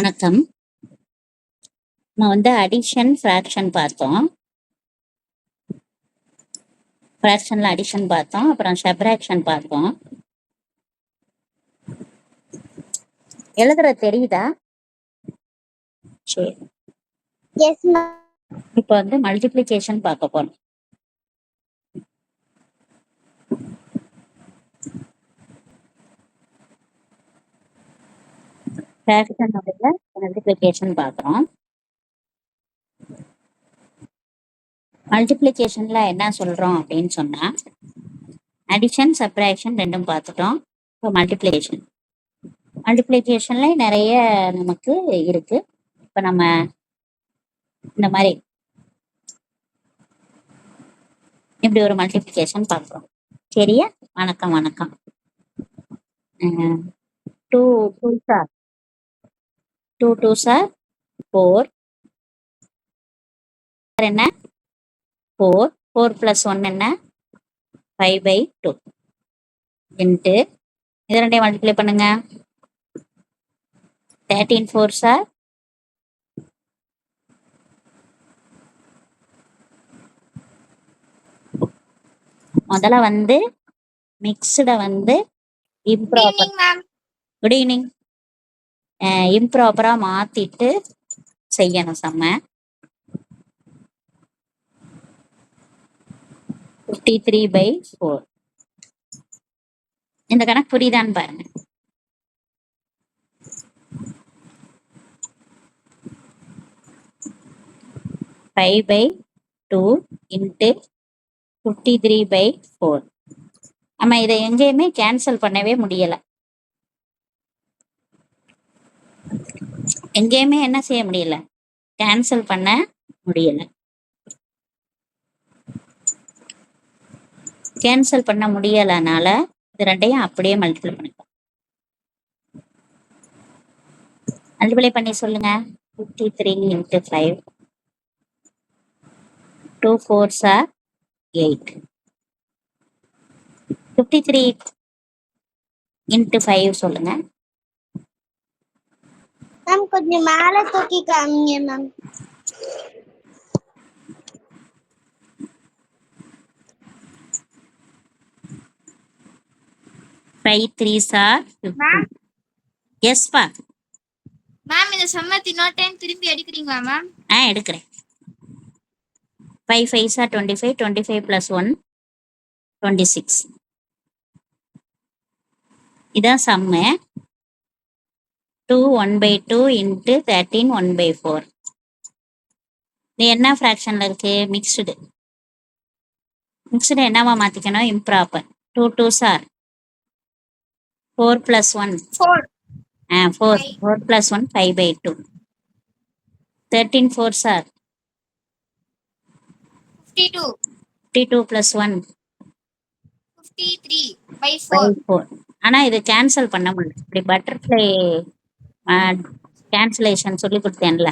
வணக்கம். நம்ம addition fraction பார்த்தோம். ஃப்ராக்ஷன்ல அடிஷன் பார்த்தோம், அப்புறம் சப்ராக்ஷன் பார்த்தோம். எழுதுறது தெரியுதா? சரி. Yes ma'am. இப்போ மல்டிப்ளிகேஷன் பார்க்க போறோம். ஃப்ராக்ஷன் மல்டிப்ளிகேஷன் பார்க்குறோம். மல்டிப்ளிகேஷன்ல என்ன சொல்றோம் அப்படின்னு சொன்னா, அடிஷன் சப்ராக்ஷன் ரெண்டும் பார்த்துட்டோம். இப்போ மல்டிப்ளிகேஷன்ல நிறைய நமக்கு இருக்கு. இப்போ நம்ம இந்த மாதிரி இப்படி ஒரு மல்டிப்ளிகேஷன் பார்க்குறோம். சரியா? வணக்கம் வணக்கம். 2 2s are 2 2s are 4. என்ன 4 4 plus 1 என்ன 5/2 இன்ட்டு இது ரெண்டையும் மல்டிப்ளை பண்ணுங்க. 13 4s are முதல்ல மிக்ஸ்ட இம்ப்ராப்பர். Good evening. இம்ப்ராப்பரா மாத்திட்டு செய்யணும் செம்ம. 53/4. இந்த கணக்கு புரியுதான்னு பாருங்க. Five by two into 53/4. நம்ம இதை எங்கேயுமே கேன்சல் பண்ணவே முடியல. எங்கேயுமே என்ன செய்ய முடியல, கேன்சல் பண்ண முடியல. கேன்சல் பண்ண முடியலனால இது ரெண்டையும் அப்படியே மல்டிப்ளை பண்ணிக்கலாம். மல்டிப்ளை பண்ணி சொல்லுங்க. 53 இன்ட்டு 5. 2 4s are 8. 53 இன்ட்டு 5 சொல்லுங்க. மேம் கொஞ்சம் மேல தூக்கி காமிங்க மேம். 5 3s are 15. எஸ் பா மேம் இந்த சம்மத் இன்னொரு டைம் திருப்பி எடுக்கிறீங்களா மேம்? எடுக்கிறேன். 5 5s are 25. 25 plus 1 26. இதான் சம்மு. 2 1/2 இன்ட்டு 13 1/4. இது என்ன ஃப்ராக்ஷன்ல இருக்கு? மிக்ஸ்டு. என்னவா மாத்திக்கணும்? Improper. 2 2s are 4 plus 1 4. 4 plus 1 5/2. 13 4s are 52. 52 plus 1 53/4. ஆனா இது கேன்சல் பண்ண முடியல. இப்படி பட்டர்ஃப்ளை கேன்சலேஷன் சொல்லி கொடுத்தேன்ல,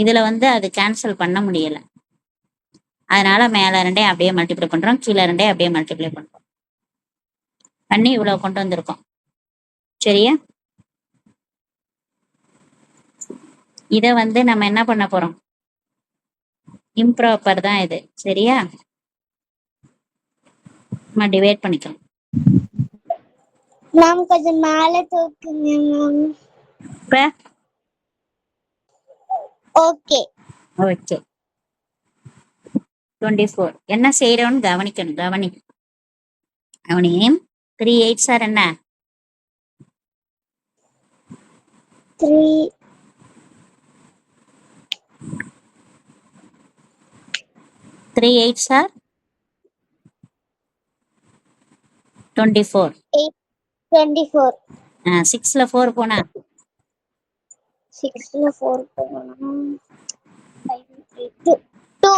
இதுல அது கேன்சல் பண்ண முடியல. அதனால மேல ரெண்டையும் அப்படியே மல்டிப்ளை பண்றோம், கீழே ரெண்டையும் அப்படியே மல்டிப்ளை பண்றோம் பண்ணி இவ்வளவு கொண்டு வந்திருக்கோம். சரியா? இத நம்ம என்ன பண்ண போறோம்? இம்ப்ராப்பர் தான் இது. சரியா? நம்ம டிவைட் பண்ணிக்கலாம். மேம் கொஞ்சம் மேல தூக்குங்க மேம். Okay okay. 24 என்ன செய்யறோம்னு கவனிக்கணும். கவனியும் 3 8s are என்ன 3 3 8s are 24. 24. 6ல 4 போனா 6ல 4 போகணும். 2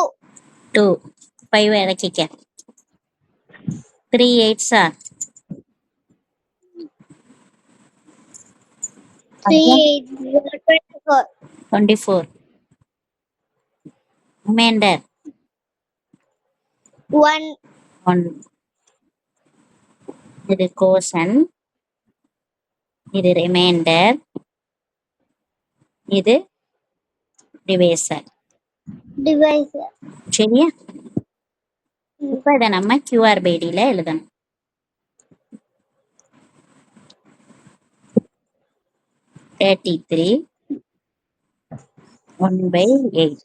2 5 இறக்கிக்க. 3 8s are 24. ரிமைண்டர் 1. இது கோஷன், இது ரிமைண்டர். இது டிவைசர். டிவைசர். சரியா? இப்ப இதை நம்ம QR/D எழுதணும். 33 1/8.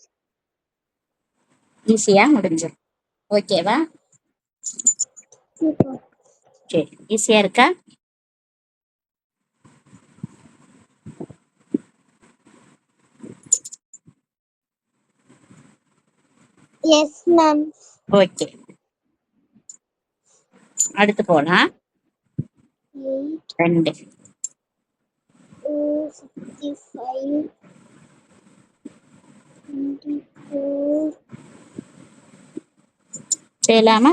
ஈஸியா முடிஞ்சிடும். ஓகேவா? சரி, ஈஸியா இருக்கா? Yes ma'am. ஓகே, அடுத்து போலாம். 2 65 24 செய்யலாமா?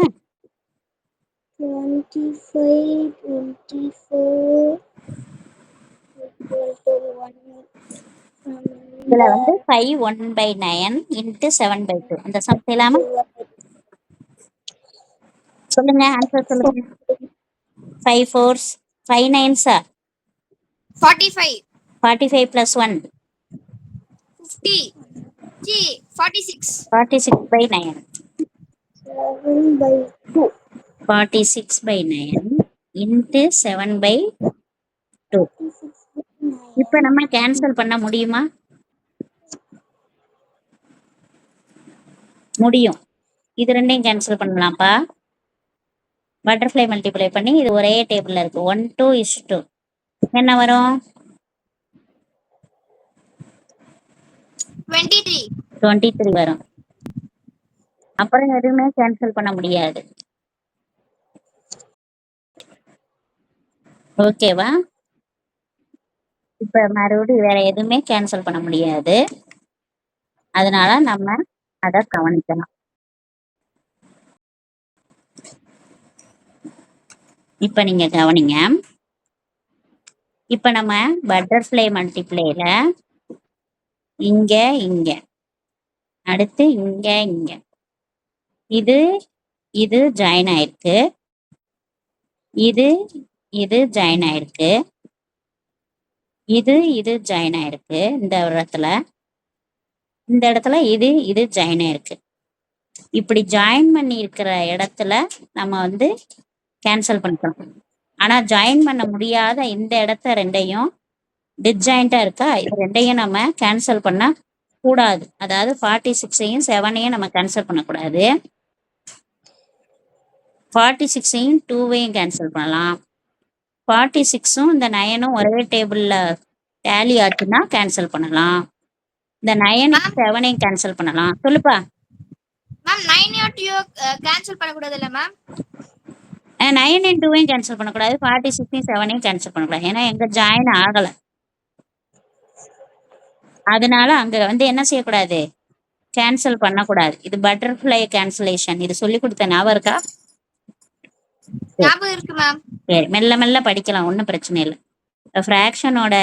25 24 equal to 1. இதுல வந்து 5 1/9 into 7/2. அந்த சம் செய்யலாமா? சொல்லுங்க, ஆன்சர் சொல்லுங்க. 5 4s 5 9s 45 45 plus 1 50 46 46/9. 7/2. 46/9 into 7/2. இப்ப நம்ம கேன்சல் பண்ண முடியுமா? முடியும். இது ரெண்டையும் கேன்சல் பண்ணலாம்ப்பா. பட்டர்ஃப்ளை மல்டிப்ளை பண்ணி இது ஒரே டேபிள்ல இருக்கு. 1 2 என்ன வரும்? 23 வரும். அப்புறம் எதுவுமே கேன்சல் பண்ண முடியாது. ஓகேவா? இப்ப மறுபடியும் வேற எதுவுமே கேன்சல் பண்ண முடியாது. அதனால நம்ம அதை கவனிக்கலாம். இப்ப நீங்க கவனிங்க. இப்ப நம்ம பட்டர்ஃப்ளை மல்டிப்ளைல இங்க இங்க அடுத்து இங்க இங்க இது இது ஜாயின் ஆயிருக்கு, இது இது ஜாயின் ஆயிருக்கு, இது இது ஜாயின் ஆயிருக்கு. இந்த இடத்துல இது இது ஜாயின் ஆயிருக்கு. இப்படி ஜாயின் பண்ணி இருக்கிற இடத்துல நம்ம வந்து கேன்சல் பண்ணிக்கலாம். ஆனா ஜாயின் பண்ண முடியாத இந்த இடத்த ரெண்டையும் டிஸ்ஜாயிண்டா இருக்கா, இது ரெண்டையும் நம்ம கேன்சல் பண்ண கூடாது. அதாவது 46ஐயும் 7ஐயும் நம்ம கேன்சல் பண்ணக்கூடாது. 46ஐயும் 2ஐயும் கேன்சல் பண்ணலாம். 46ம் இந்த 9ம் ஒரே டேபிள்ல டேலி ஆச்சுன்னா கேன்சல் பண்ணலாம். இந்த 9 7ஐயும் கேன்சல் பண்ணலாம். சொல்லுப்பா. மேம் 9 கேன்சல் பண்ண கூடாது இல்ல மேம்? 9 and 2ஐயும் கேன்சல் பண்ணக்கூடாது, 46ஐயும் 7ஐயும் கேன்சல் பண்ணக்கூடாது. ஏன்னா எங்க ஜாயின் ஆகல. அதனால அங்க வந்து என்ன செய்யக்கூடாது, கேன்சல் பண்ணக்கூடாது. இது பட்டர்ஃப்ளை கேன்சலேஷன். இது சொல்லி கொடுத்த ஞாபகம் இருக்கா? ஞாபகம் இருக்கு மேம். சரி, மெல்ல மெல்ல படிக்கலாம், ஒன்றும் பிரச்சனை இல்லை. ஃப்ராக்ஷனோட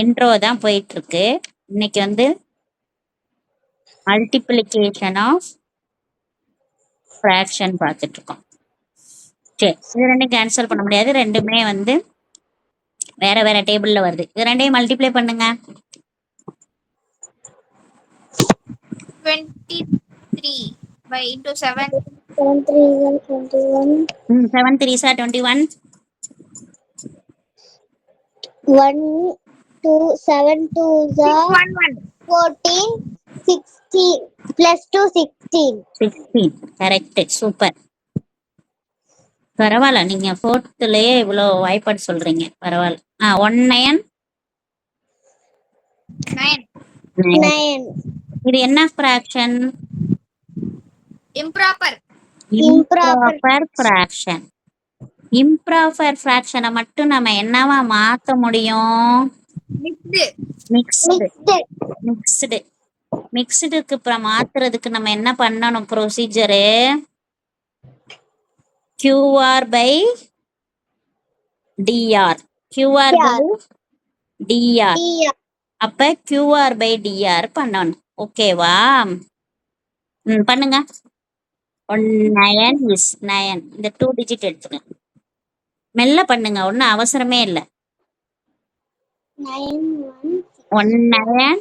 இன்ட்ரோ தான் போயிட்டு இருக்கு. இன்னைக்கு வந்து மல்டிப்ளிகேஷன் ஆஃப் ஃப்ராக்ஷன் பார்த்துட்டு இருக்கோம். சரி, இது ரெண்டும் கேன்சல் பண்ண முடியாது, ரெண்டுமே வந்து வேற வேற டேபிள்ல வருது. இது ரெண்டையும் மல்டிப்ளை பண்ணுங்க. 23 by into 7. 7 3 21. 7 3s are 21. 1 2 7 2s are 14. 16 plus 2 16. 16 correct, super. பரவாயில்ல, நீங்க 4thலயே இவ்வளோ வாய்ப்பாடு சொல்றீங்க, பரவாயில்ல. 1 9 9. இது என்ன fraction? Improper. Improper fraction. Improper ஃப்ராக்ஷனை மட்டும் நம்ம என்னவா மாத்த முடியும்? மிக்ஸ்டுக்கு அப்புறம் மாத்துறதுக்கு நம்ம என்ன பண்ணணும்? Procedure QR/DR. QR/DR. அப்ப QR/DR பண்ணணும். ஓகேவா? பண்ணுங்க. 9 is 9. இந்த 2 digit எடுத்துங்க. மெல்ல பண்ணுங்க, ஒன்றும் அவசரமே இல்லை. 9 1 9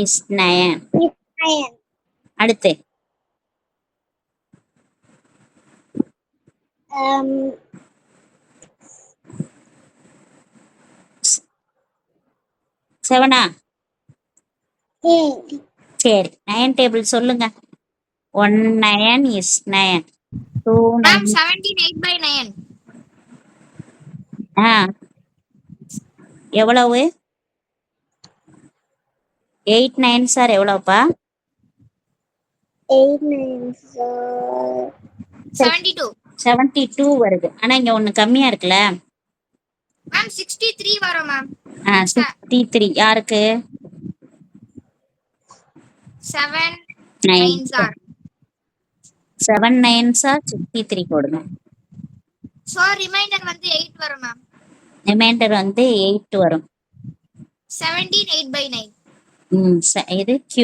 is 9. 9. அடுத்து 7 சரி 9 டேபிள் சொல்லுங்க. 1 9 is 9. 2 Ma'am, 9 17 8 by 9. எவ்வளவு? 8 9 சார் எவ்வளவுப்பா? 8 9s are 72. 72 வருது. ஆனா இங்க ஒண்ணு கம்மியா இருக்குல்ல. Ma'am, 63 வரும் ma'am. 63 யாருக்கு? 7 9 9s are. 7 9s are 63 போடுங்க. So remainder வந்து 8 வரும் ma'am. ரிமைண்டர் வந்து 8 வரும். 17 8 by 9. இது Q,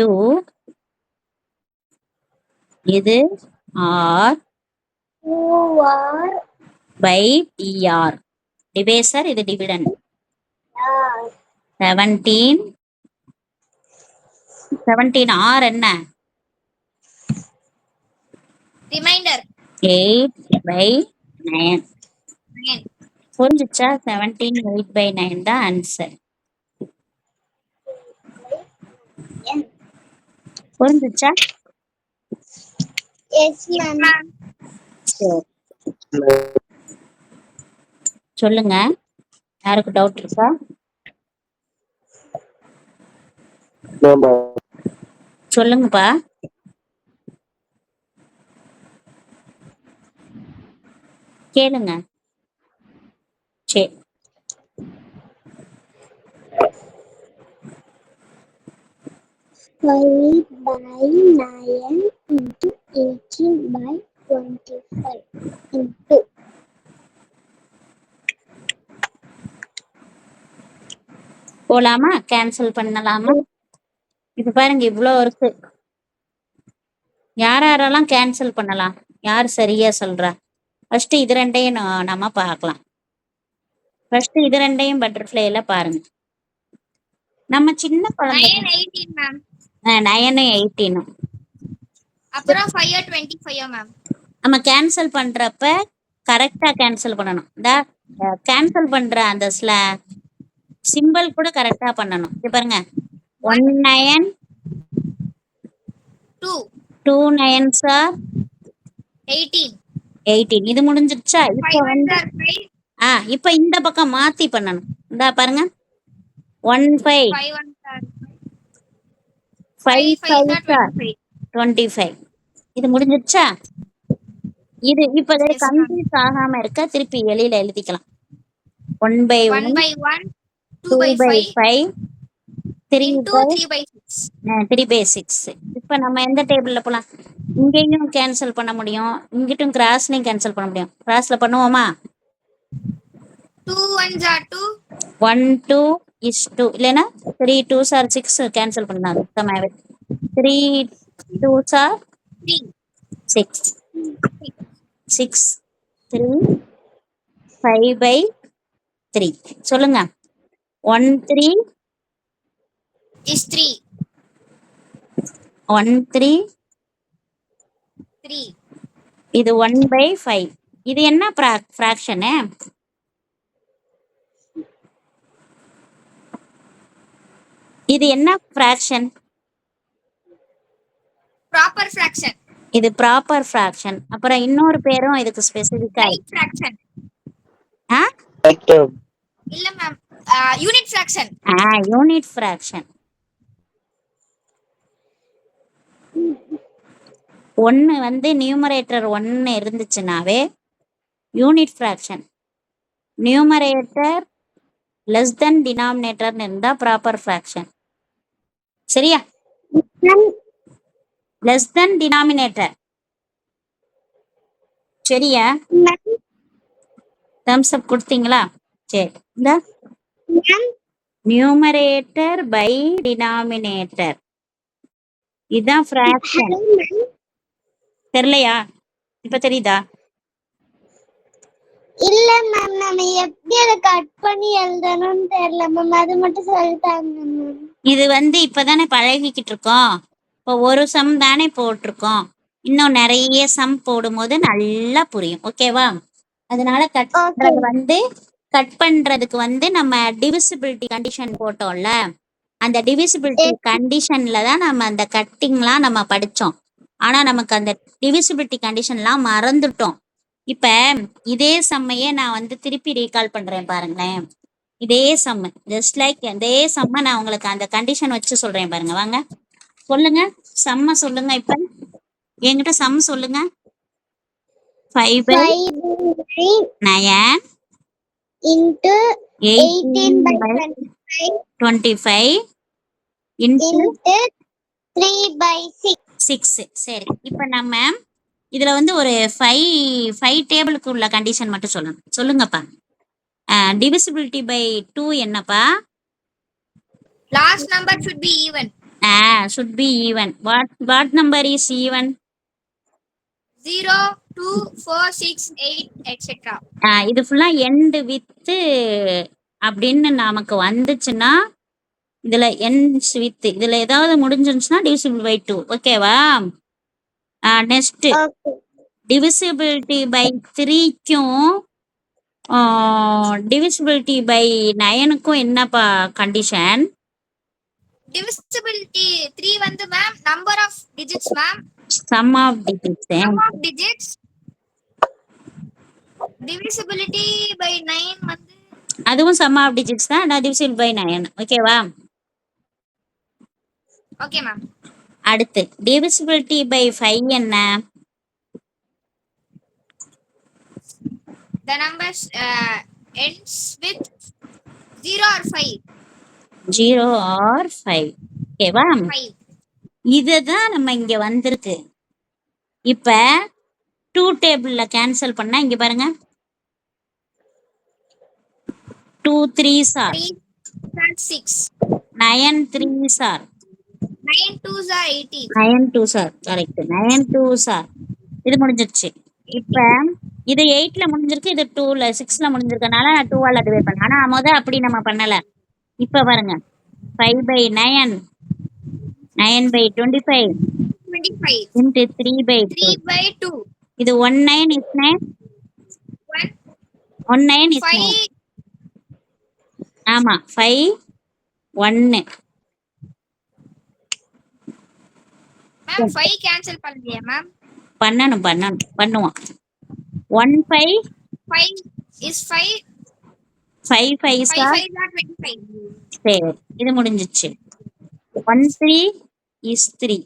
இது R QR by DR. Divisor, இது டிவிடெண்ட். 17 R என்ன? Remainder 8 by 9. 9. புரிஞ்சுச்சா? 17 8 by 9 தான் ஆன்சர். புரிஞ்சுச்சா? Yes ma'am. சொல்லுங்க, யாருக்கு டவுட் இருக்கா? சொல்லுங்கப்பா. கேளுங்க. சரி 5 by 9 into 18 by 25 into போலாமா? கேன்சல் பண்ணலாமா? இப்ப பாருங்க இவ்வளோ இருக்கு. யாரெல்லாம் கேன்சல் பண்ணலாம்? யார் சரியா சொல்றா? ஃபர்ஸ்ட் இது ரெண்டையும் நம்ம பார்க்கலாம். ஃபர்ஸ்ட் இது ரெண்டையும் பட்டர்ஃப்ளைல பாருங்க. நம்ம சின்ன 9 குழந்தை 18 ma'am. 9 18. அப்புறம் 5 25 ma'am. நம்ம கேன்சல் பண்றப்ப கரெக்டா கேன்சல் பண்ணணும். இந்த கேன்சல் பண்ற அந்த சிம்பிள் கூட கரெக்டா பண்ணணும். இது பாருங்க 1 9 2 2 9s are 18. 18. இது முடிஞ்சிருச்சா? இப்போ 5 வந்து 1s are 5. இப்போ இந்த பக்கம் மாத்தி பண்ணணும். இந்தா பாருங்க 1 5 5 1s are 5 5 5s 5s are are 25. 25. இது முடிஞ்சிருச்சா? இது இப்ப Yes ma'am. கன்ஃபியூஸ் ஆகாம இருக்க திருப்பி வெளியில எழுதிக்கலாம். 1 by 1 1 by 1 2 2 by 5 5 3 into by 3 by 6. 3 by 6. இப்ப நம்ம எந்த டேபிள்ல போலாம்? இங்கேயும் கேன்சல் பண்ண முடியும், இங்கிட்டும் கிராஸ்லயும் கேன்சல் பண்ண முடியும். கிராஸ்ல பண்ணுவோமா? 2 1s are 2. 1 2 is 2 இல்லைன்னா 3 2s are 6 கேன்சல் பண்ணலாம். சுத்தமாவே 3 2s are 3 6 6 3 5 by 3. சொல்லுங்க 1 3 is 3. 1 3 3. இது 1 by 5. இது என்ன ஃப்ராக்ஷனு? இது என்ன ஃப்ராக்ஷன்? Proper fraction. இது ப்ராப்பர் ஃப்ராக்ஷன். அப்புறம் இன்னொரு பேரும் இதுக்கு ஸ்பெசிஃபிக்கா Right fraction. ஆ இல்ல ma'am, unit fraction. Unit fraction. 1 வந்து நியூமரேட்டர் 1 இருந்துச்சுனாவே unit fraction. Numerator less than டினாமினேட்டர்னு இருந்தா ப்ராப்பர் ஃப்ராக்ஷன். சரியா? Less than denominator. சரியா? தம்ஸ் அப் கொடுத்தீங்களா? சரி, இந்த நியூமரேட்டர் பை டினாமினேட்டர் இதுதான் ஃப்ராக்ஷன். தெரியலையா? இப்ப தெரியுதா? இல்ல மேம், மேம் எப்படி அதை கட் பண்ணி எழுதணும்னு தெரியல மேம், அது மட்டும் சொல்லிட்டாங்க மேம். இது வந்து இப்பதானே பழகிக்கிட்டு இருக்கோம். இப்போ ஒரு சம் தானே போட்டிருக்கோம். இன்னும் நிறைய சம் போடும்போது நல்லா புரியும். ஓகேவா? அதனால கட் பண்றதுக்கு வந்து நம்ம டிவிசிபிலிட்டி கண்டிஷன் போட்டோம்ல, அந்த டிவிசிபிலிட்டி கண்டிஷன்ல தான் நம்ம அந்த கட்டிங்லாம் நம்ம படிச்சோம். ஆனா நமக்கு அந்த டிவிசிபிலிட்டி கண்டிஷன்லாம் மறந்துட்டோம். இப்ப இதே சம்மையே நான் வந்து திருப்பி ரீகால் பண்றேன் பாருங்களேன். இதே சம்மு ஜஸ்ட் லைக் இதே சம்ம நான் உங்களுக்கு அந்த கண்டிஷன் வச்சு சொல்றேன் பாருங்க. வாங்க சொல்லுங்க, சம்ம சொல்லுங்க. இப்ப என்கிட்ட சம் சொல்லுங்க. 5/9 into 18/25 into 3/6. சரி, இப்ப நம்ம இதுல வந்து ஒரு 5 டேபிளுக்கு உள்ள கண்டிஷன் மட்டும் சொல்லணும். சொல்லுங்கப்பா. டிவிசிபிலிட்டி பை 2 என்னப்பா? Last number should be even. Should be even. What number is even? 0, 2, 4, 6, 8, etc. இது ஃபுல்லா எண்ட் வித் அப்படின்னு நமக்கு வந்துச்சுன்னா இதுல எண்ட்ஸ் வித் இதுல ஏதாவது முடிஞ்சிருச்சுன்னா டிவிசிபிள் பை 2. ஓகேவா? நெக்ஸ்ட் டிவிசிபிலிட்டி பை 3க்கும் டிவிசிபிலிட்டி பை 9க்கும் என்னப்பா கண்டிஷன்? Divisibility 3 வந்து ma'am number of digits ma'am. Sum of digits. Sum of digits. Divisibility by 9 வந்து அதுவும் sum of digits தான். divisible by 9. ஓகேவா? Okay ma'am. அடுத்து divisibility by 5 என்ன? The numbers ends with 0 or 5. 0 or 5. ஓகேவா? 5. இதுதான் நம்ம இங்க வந்திருக்கு. இப்ப 2 டேபிள்ல கேன்சல் பண்ணா இங்க பாருங்க 2 3s are 6. 9 3s are 9 2s are 18. 9 2s are correct. 9 2s are இது முடிஞ்சிருச்சு. இப்ப இது 8ல முடிஞ்சிருக்கு, இது 2ல 6ல முடிஞ்சிருக்கனால நான் 2ஆல டிவைட் பண்ணேன். ஆனா அப்படி நம்ம பண்ணல. இப்ப பாருங்க 5/9 9/25 into 3/2. இது 19 is 9. 19 is 9. ஆமா 5 1. மேம் 5 கேன்சல் பண்ணலையா மேம்? பண்ணுவோம். 1 5 is 5. 5 5s are 25. சரி, இது முடிஞ்சிச்சு. 1 3 is 3.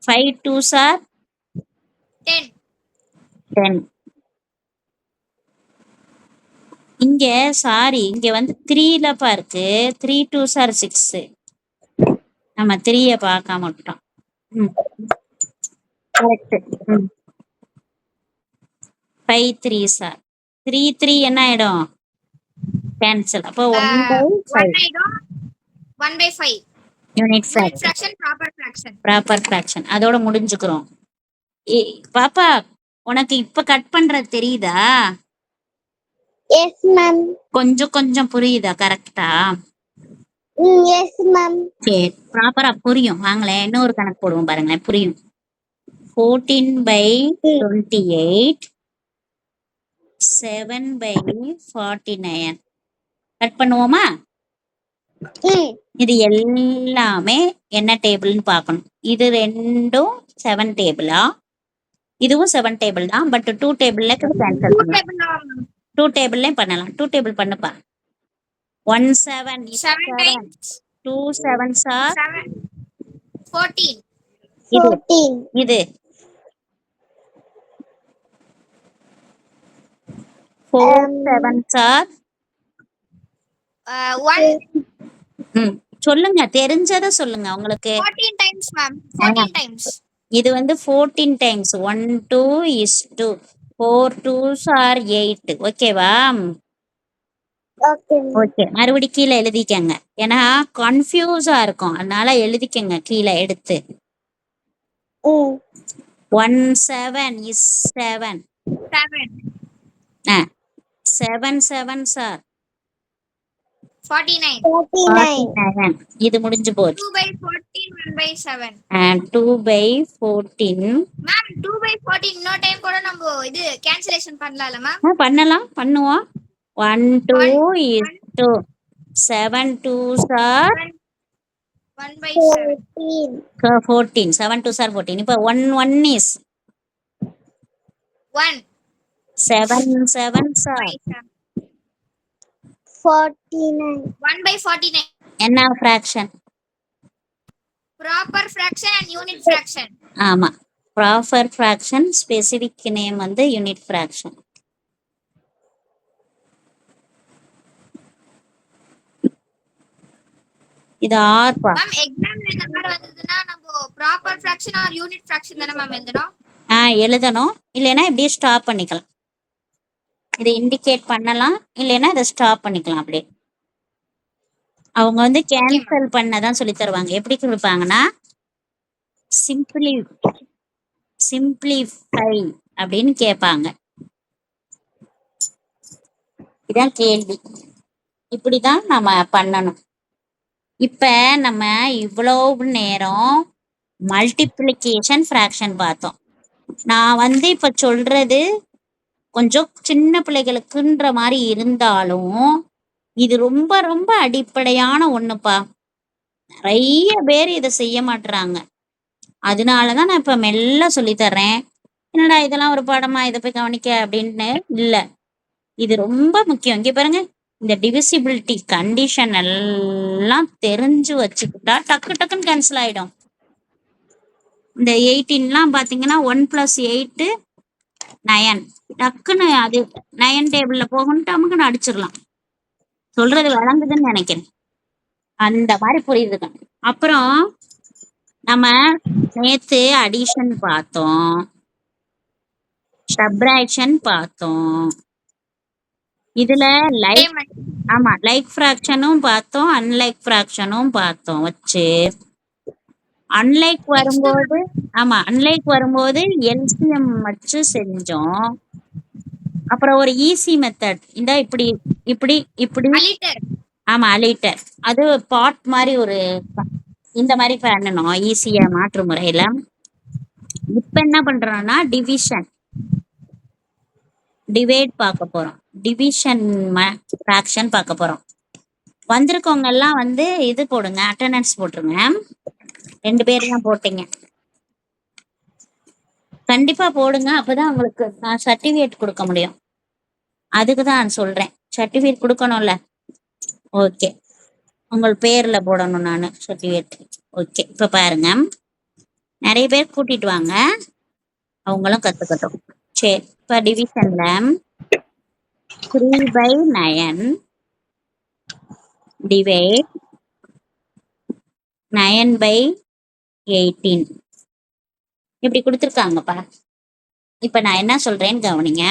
5 2s are 10. இங்க இங்க வந்து 3லப்பா இருக்கு. 3 2s are 6. நம்ம 3ய பார்க்காம விட்டோம். கரெக்ட். 5 3s are 3 3 என்ன ஆயிடும்? கேன்சல். அப்போ 1/5. Unit fraction, proper fraction. அதோட முடிஞ்சுக்கிறோம். பாப்பா உனக்கு இப்ப கட் பண்றது தெரியுதா? Yes ma'am. கொஞ்சம் புரியுதா? கரெக்டா? Yes ma'am. சரி, ப்ராப்பரா புரியும். வாங்களேன் இன்னொரு கணக்கு போடுவோம் பாருங்களேன், புரியும். 14/28 7/49 கட் பண்ணுவோமா? இது எல்லாமே என்ன டேபிள்னு பார்க்கணும். இது ரெண்டும் 7 டேபிளா? இதுவும் 7 டேபிள் தான். பட் 2 டேபிள்ல கேன்சல் பண்ணலாம். 2 டேபிள்லயும் பண்ணலாம். 2 டேபிள் பண்ணுப்பா. 1 7 2 7s are 14. இது 4 7s are 1. சொல்லுங்க, தெரிஞ்சத சொல்லுங்க. உங்களுக்கு 14 times ma'am. 14 times. இது வந்து 14 times. 1 2 is 2. 4 2s are 8. ஓகேவா? ஓகே, மறுபடி கீழே எழுதிக்கங்க. ஏன்னா கன்ஃபியூஸா இருக்கும், அதனால எழுதிக்கங்க கீழே எடுத்து. 1 7 is 7. 7. 7 7s are 49. 49. இது முடிஞ்சு போச்சு. 2 by 14, 1 by 7. And 2 by 14. Ma'am 2 by 14 இன்னொரு டைம் கூட நம்ம இது கேன்சலேஷன் பண்ணலாம்ல மேம்? பண்ணலாம், பண்ணுவோம். 1 2 is 2. 7 2s are 1 by 7. 14. 7 2s are 14. இப்போ 1 1 is 1 7 7s by are 7. 49. 1 by 49. என்ன fraction? Proper fraction and unit fraction. ஆமா, ப்ராப்பர் ஃப்ராக்ஷன், ஸ்பெசிஃபிக் நேம் வந்து யூனிட் ஃப்ராக்ஷன். இது ஆர்பா. மேம் எக்ஸாம்ல இந்த மாதிரி வந்ததுன்னா நம்ம proper fraction or unit fraction தான மேம் எழுதணும்? எழுதணும். இல்லைன்னா இப்படியே ஸ்டாப் பண்ணிக்கலாம். இதை இண்டிகேட் பண்ணலாம், இல்லைன்னா இதை ஸ்டாப் பண்ணிக்கலாம். அப்படியே அவங்க வந்து கேன்சல் பண்ணதான் சொல்லி தருவாங்க. எப்படி கொடுப்பாங்கன்னா சிம்பிளிஃபை அப்படின்னு கேட்பாங்க. இதான் கேள்வி. இப்படிதான் நம்ம பண்ணணும். இப்ப நம்ம இவ்வளவு நேரம் மல்டிப்ளிகேஷன் ஃப்ராக்ஷன் பார்த்தோம். நான் வந்து இப்ப சொல்றது கொஞ்சம் சின்ன பிள்ளைகளுக்குன்ற மாதிரி இருந்தாலும் இது ரொம்ப ரொம்ப அடிப்படையான ஒண்ணுப்பா. நிறைய பேர் இதை செய்ய மாட்டுறாங்க. அதனாலதான் நான் இப்ப மெல்ல சொல்லி தர்றேன். என்னடா இதெல்லாம் ஒரு பாடமா, இதை போய் கவனிக்க அப்படின்னு இல்ல. இது ரொம்ப முக்கியம். இங்க பாருங்க, இந்த டிவிசிபிலிட்டி கண்டிஷன் எல்லாம் தெரிஞ்சு வச்சுக்கிட்டா டக்கு டக்குன்னு கேன்சல் ஆயிடும். இந்த 18லாம் பாத்தீங்கன்னா 1 + 8 9. டக்குன்னு அது 9 டேபிள்ல போகணும், டமுக்குன்னு அடிச்சிடலாம். சொல்றது வழங்குதுன்னு நினைக்கிறேன். அந்த மாதிரி புரியுதுங்க. அப்புறம் நம்ம நேத்து அடிஷன் பார்த்தோம், சப்ராக்ஷன் பார்த்தோம். இதுல லைக் ஃப்ராக்ஷனும் பார்த்தோம், அன்லைக் ஃப்ராக்ஷனும் பார்த்தோம் வச்சு. அன்லைக் வரும்போது எல்சிஎம் வச்சு செஞ்சோம். அப்புறம் ஒரு ஈஸி மெத்தட், இந்த இப்படி இப்படி இப்படி. ஆமா, அலிட்டர். அது பாட் மாதிரி ஒரு இந்த மாதிரி பண்ணணும் ஈஸியா மாற்று முறையில. இப்ப என்ன பண்றோம்னா டிவைட் பார்க்க போறோம். டிவிஷன் ஃப்ராக்ஷன் பார்க்க போறோம். வந்திருக்கவங்க எல்லாம் வந்து இது போடுங்க, அட்டெண்டன்ஸ் போட்டுருங்க. 2 பேர் தான் போட்டீங்க, கண்டிப்பா போடுங்க. அப்பதான் உங்களுக்கு நான் சர்டிபிகேட் கொடுக்க முடியும். அதுக்கு தான் சொல்றேன், சர்டிபிகேட் கொடுக்கணும்ல. ஓகே, உங்கள் பேர்ல போடணும் நான் சர்டிபிகேட். ஓகே, இப்ப பாருங்க, நிறைய பேர் கூட்டிட்டு வாங்க, அவங்களும் கத்துக்கட்டும். சரி, இப்ப டிவிஷன்ல 3/9 டிவைட் 9/18 இப்படி கொடுத்துருக்காங்கப்பா. இப்ப நான் என்ன சொல்றேன்னு கவனிங்க.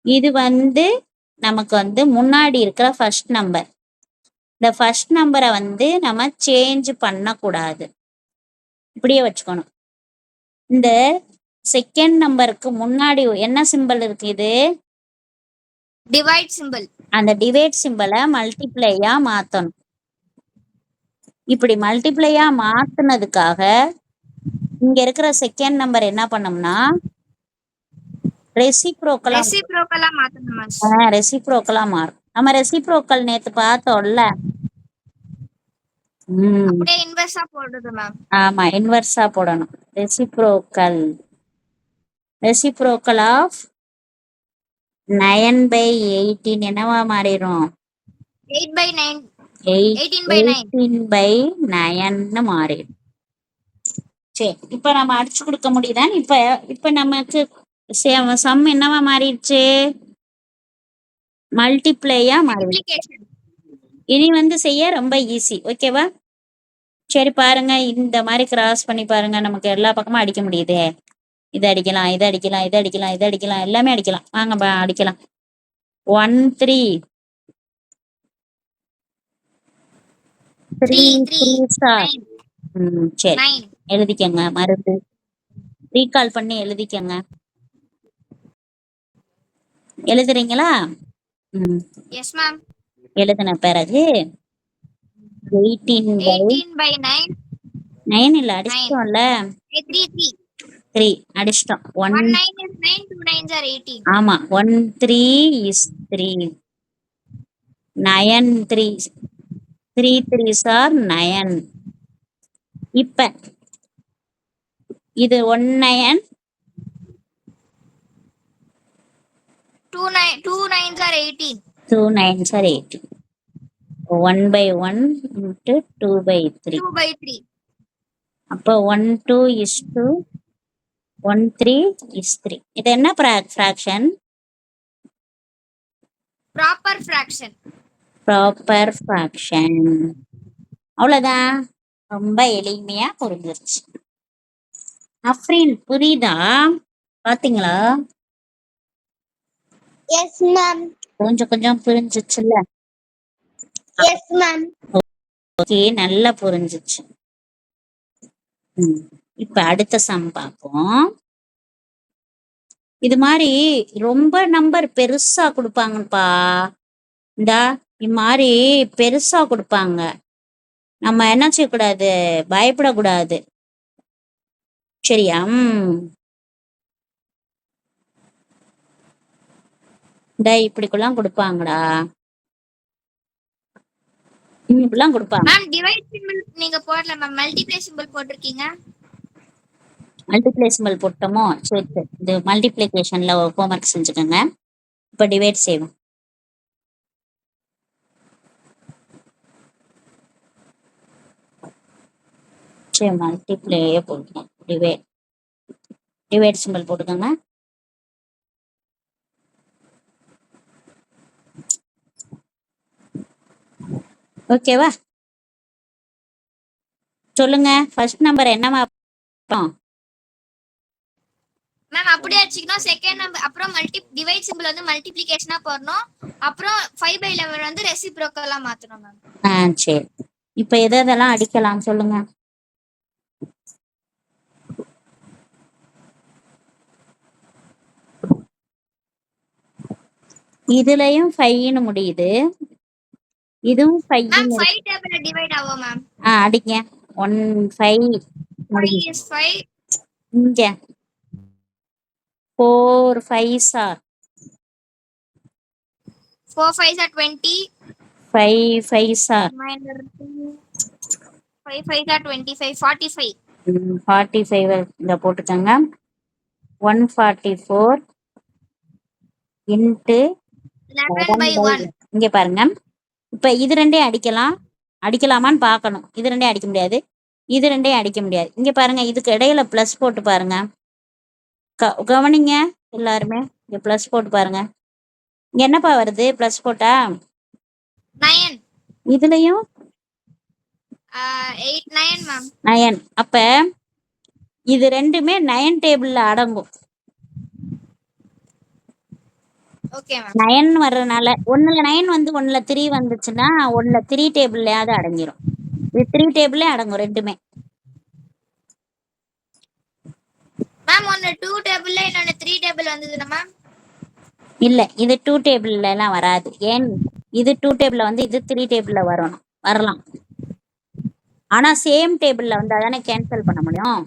இது வந்து நமக்கு வந்து முன்னாடி இருக்கிற ஃபர்ஸ்ட் நம்பர். இந்த ஃபர்ஸ்ட் நம்பரை வந்து நம்ம சேஞ்ச் பண்ணக்கூடாது, இப்படியே வச்சுக்கணும். இந்த செகண்ட் நம்பருக்கு முன்னாடி என்ன சிம்பிள் இருக்கு? இது டிவைட் சிம்பிள். அந்த டிவைட் சிம்பிளை மல்டிப்ளையா மாத்தணும். இப்படி மல்டிப்ளையா மாத்தினதுக்காக இங்க இருக்கிற செகண்ட் நம்பர் என்ன பண்ணோம்னா ரெசிப்ரோக்கலா மாறும். நம்ம ரெசிப்ரோக்கல் நேத்து பார்த்தோம்ல. அப்படியே இன்வெர்ஸா போடுறது மேம். ஆமா, இன்வெர்ஸா போடணும். ரெசிப்ரோக்கல் ஆஃப் 9/18 என்னவா மாறிடும்? 8/9. 18/9 மாறிடும். சரி, இப்ப நம்ம அடிச்சு கொடுக்க முடியுதா? இப்ப நமக்கு சம் என்னவா மாறிடுச்சு? மல்டிப்ளையா மாறிடுச்சு. இனி வந்து செய்ய ரொம்ப ஈஸி. ஓகேவா? சரி, பாருங்க, இந்த மாதிரி கிராஸ் பண்ணி பாருங்க. நமக்கு எல்லா பக்கமும் அடிக்க முடியுது. இது அடிக்கலாம், இது அடிக்கலாம், இது அடிக்கலாம், இது அடிக்கலாம், எல்லாமே அடிக்கலாம். வாங்க அடிக்கலாம். 1 3 சரி, எழுதிக்கங்க. மருந்து ரீகால் பண்ணி எழுதிக்கங்க. எழுதுறீங்களா? Yes, ma'am. எழுதின பிறகு 18/9. 9 இல்ல 9. அடிச்சிட்டோம்ல. 3. 3 அடிச்சிட்டோம். 1 9 is 9. 2 9s are 18. ஆமா 1 3 is 3. 9 3 3 3s are 9. இப்ப இது 1 9 2 9s are 18. 2 9s are 18. 1/1 into 2/3. 2/3. அப்போ 1 2 is 2. 1 3 is 3. இது என்ன fraction? Proper fraction. Proper fraction. அவ்வளவுதான். ரொம்ப எளிமையா புரிஞ்சிருச்சு. அஃப்ரீன் புரியுதா? பாத்தீங்களா? Yes, ma'am. கொஞ்சம் கொஞ்சம் புரிஞ்சிச்சுல்ல? Yes, ma'am. ஓகே, நல்லா புரிஞ்சிச்சு. இப்ப அடுத்த சம் பார்ப்போம். இது மாதிரி ரொம்ப நம்பர் பெருசா கொடுப்பாங்கப்பா. இந்தா இது மாதிரி பெருசா கொடுப்பாங்க. நம்ம என்ன செய்யக்கூடாது, பயப்படக்கூடாது. சரியா? இந்த இப்படிக்கெல்லாம் கொடுப்பாங்கடா. இப்படிலாம் கொடுப்பாங்க. மேம் டிவைட் சிம்பிள் நீங்க போடல மேம், மல்டிப்ளை சிம்பிள் போட்டிருக்கீங்க. மல்டிப்ளை சிம்பிள் போட்டோமோ? சரி சரி, இது மல்டிப்ளிகேஷன்ல ஹோம்ஒர்க் செஞ்சுக்கோங்க. இப்ப டிவைட் செய்வோம். சரி, மல்டிப்ளையே போட்டுக்கோங்க. டிவைட் சிம்பிள் போட்டுக்கோங்க. ஓகேவா? சொல்லுங்க, ஃபர்ஸ்ட் நம்பர் என்னமா? மேம் அப்படியே வச்சுக்கணும். செகண்ட் நம்பர் அப்புறம் டிவைட் சிம்பிள் வந்து மல்டிப்ளிகேஷனா போடணும். அப்புறம் 5/11 வந்து ரெசிப்ரோக்கலா மாத்தணும் மேம். சரி, இப்ப எதெல்லாம் அடிக்கலாம் சொல்லுங்க. இதுலயும் 5ன்னு முடியுது, இதுவும் 5 மேம் 5 டேபிள்ல டிவைட் ஆகும் மேம். அடிங்க. 1 5 5 is 5. இங்க 4 5s are 4 5s are 20. 5 5s are Reminder 2. 5 5s are 25. 45. 45 இங்க போட்டுக்கோங்க. 144 into 11/1. இங்க பாருங்க. இப்ப இது ரெண்டையும் அடிக்கலாமான்னு பார்க்கணும். இது ரெண்டையும் அடிக்க முடியாது, இது ரெண்டையும் அடிக்க முடியாது. இங்க பாருங்க, இதுக்கு இடையில பிளஸ் போட்டு பாருங்க. கவனிங்க எல்லாருமே, இங்க பிளஸ் போட்டு பாருங்க. இங்க என்னப்பா வருது பிளஸ் போட்டா? 9. இதுலயும் 8 9 மேம். 9. அப்ப இது ரெண்டுமே 9 டேபிள்ல அடங்கும். Okay ma'am. 9 வர்றதுனால ஒண்ணுல 9 வந்து ஒண்ணுல 3 வந்துச்சுன்னா ஒண்ணுல 3 டேபிள்லயாவது அடங்கிரும். இது 3 டேபிளே அடங்கும் ரெண்டுமே. மேம் ஒன்னு 2 டேபிள்ல இன்னொன்னு 3 டேபிள் வந்ததுனா மேம்? இல்ல, இது 2 டேபிள்ல எல்லாம் வராது. ஏன், இது 2 டேபிள்ல வந்து இது 3 டேபிள்ல வரலாம். ஆனா சேம் டேபிள்ல வந்து அதானே கேன்சல் பண்ண முடியும்.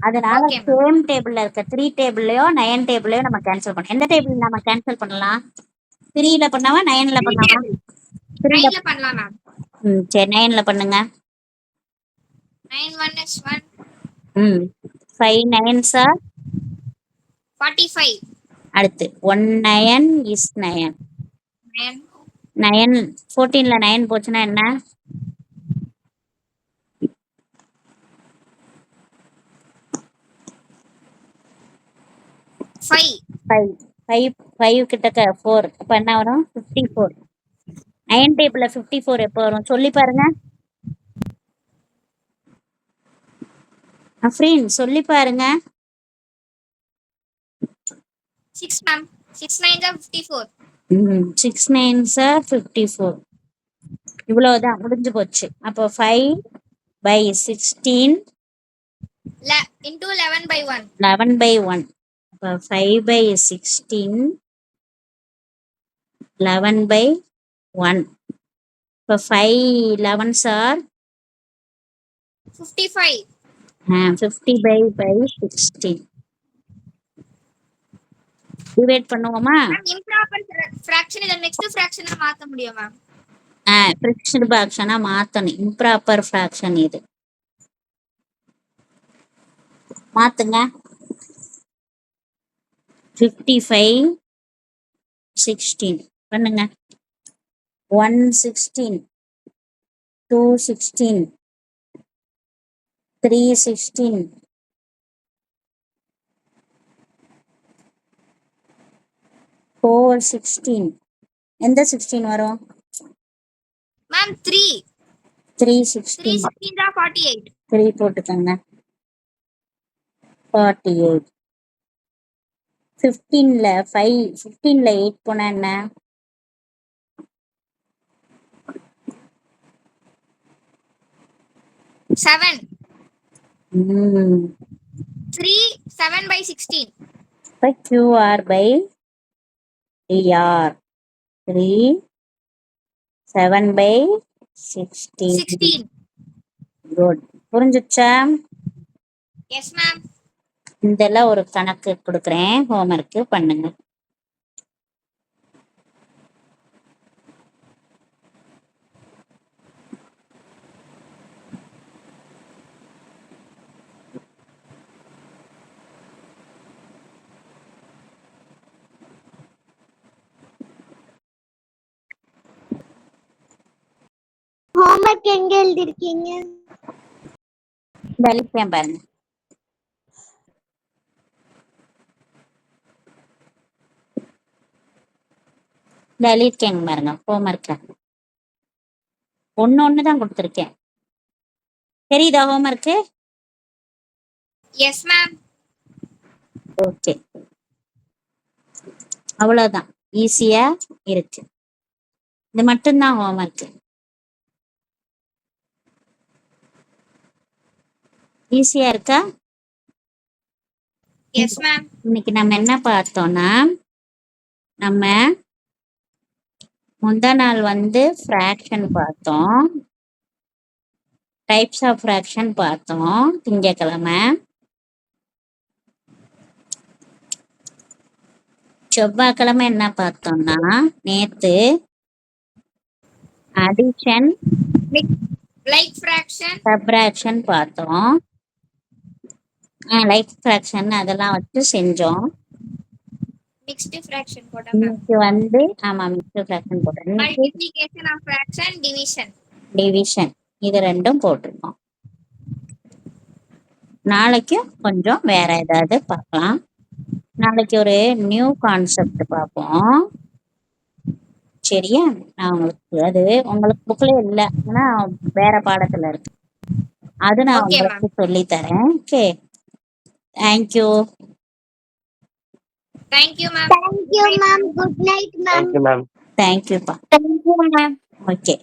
அதனால சேம் டேபிள்ல இருக்க 3 டேபிள்லயோ 9 டேபிள்லயோ நம்ம கேன்சல் பண்ணலாம். எந்த டேபிள் நம்ம கேன்சல் பண்ணலாம்? 3ல பண்ணாவா 9ல பண்ணாவா? 9ல பண்ணலாம் மேம். சரி, 9ல பண்ணுங்க. 9 1 is 1. 5 9s are 45. அடுத்து 1 9 is 9. 9 14ல 9 போச்சுன்னா என்ன? 5 கிட்டக்க 4. அப்ப என்ன வரும்? 54. 9 டேபிள்ல 54 எப்போ வரும் சொல்லி பாருங்க. அஃப்ரீன் சொல்லி பாருங்க. 6 ma'am. 6 9s are 54. 6 9s are 54. இவ்வளவுதான், முடிஞ்சு போச்சு. அப்போ 5/16 into 11/1. 11/1. அப்போ 5/16 11/1. இப்போ 5 11s are 55. 50/16. டிவைட் பண்ணுவோமா? மேம் இம்ப்ராப்பர் ஃபிராக்ஷன் இத நெக்ஸ்ட் ஃபிராக்ஷனா மாத்த முடியும் மேம். ஃபிரிக்ஷன் ஃபிராக்ஷனா மாத்தணும். இம்ப்ராப்பர் ஃபிராக்ஷன் இது. மாத்துங்க. 55/16 பண்ணுங்க. 116, 216, 316, 416. எந்த 16 வரும்? மேம் 3 316. 316 தான் 48. 3 போட்டுக்கோங்க. 48. 15ல 8 போனா என்ன? 7. ம் 3 7/16. இப்போ QR/DR 3 7/16. 16. குட். புரிஞ்சுச்சா? Yes ma'am. இதெல்லாம் ஒரு கணக்கு கொடுக்குறேன், ஹோம்ஒர்க்கு பண்ணுங்க. ஹோம்வொர்க் எங்க எழுதிருக்கீங்க? வெளிப்பேன் பாருங்க. எழுதிருக்கேங்க பாருங்க ஹோம்ஒர்க்ல. ஒண்ணு தான் கொடுத்துருக்கேன். தெரியுதா ஹோம்ஒர்க்கு? Yes ma'am. ஓகே, அவ்வளவுதான். ஈஸியா இருக்கு. இது மட்டும்தான் ஹோம்ஒர்க்கு. ஈஸியா இருக்கா? Yes ma'am. இன்னைக்கு நம்ம என்ன பார்த்தோம்னா, நம்ம முந்தா நாள் ஃப்ராக்ஷன் பார்த்தோம், டைப்ஸ் ஆஃப் ஃப்ராக்ஷன் பார்த்தோம் திங்கக்கிழமை. செவ்வாய்க்கிழமை என்ன பார்த்தோம்னா, நேத்து அடிஷன் லைக் ஃபிராக்ஷன் சப்ராக்ஷன் பார்த்தோம். லைக் ஃப்ராக்ஷன் அதெல்லாம் வச்சு செஞ்சோம். மிக்ஸ்டு ஃபிராக்ஷன் போட்டோம் மேம். இன்னைக்கு ஆமா மிக்ஸ்டு ஃப்ராக்ஷன் போட்டோம். மல்டிப்ளிகேஷன் ஆஃப் ஃபிராக்ஷன், டிவிஷன் இது ரெண்டும் போட்டிருக்கோம். நாளைக்கு கொஞ்சம் வேற ஏதாவது பார்க்கலாம். நாளைக்கு ஒரு நியூ கான்செப்ட் பார்ப்போம். சரியா? நான் உங்களுக்கு புக்ல இல்லை, ஆனா வேற பாடத்துல இருக்கு. அது நான் உங்களுக்கு சொல்லி தரேன். Okay, thank you. Thank you ma'am. Good night ma'am. தேங்க்யூப்பா. ஓகே.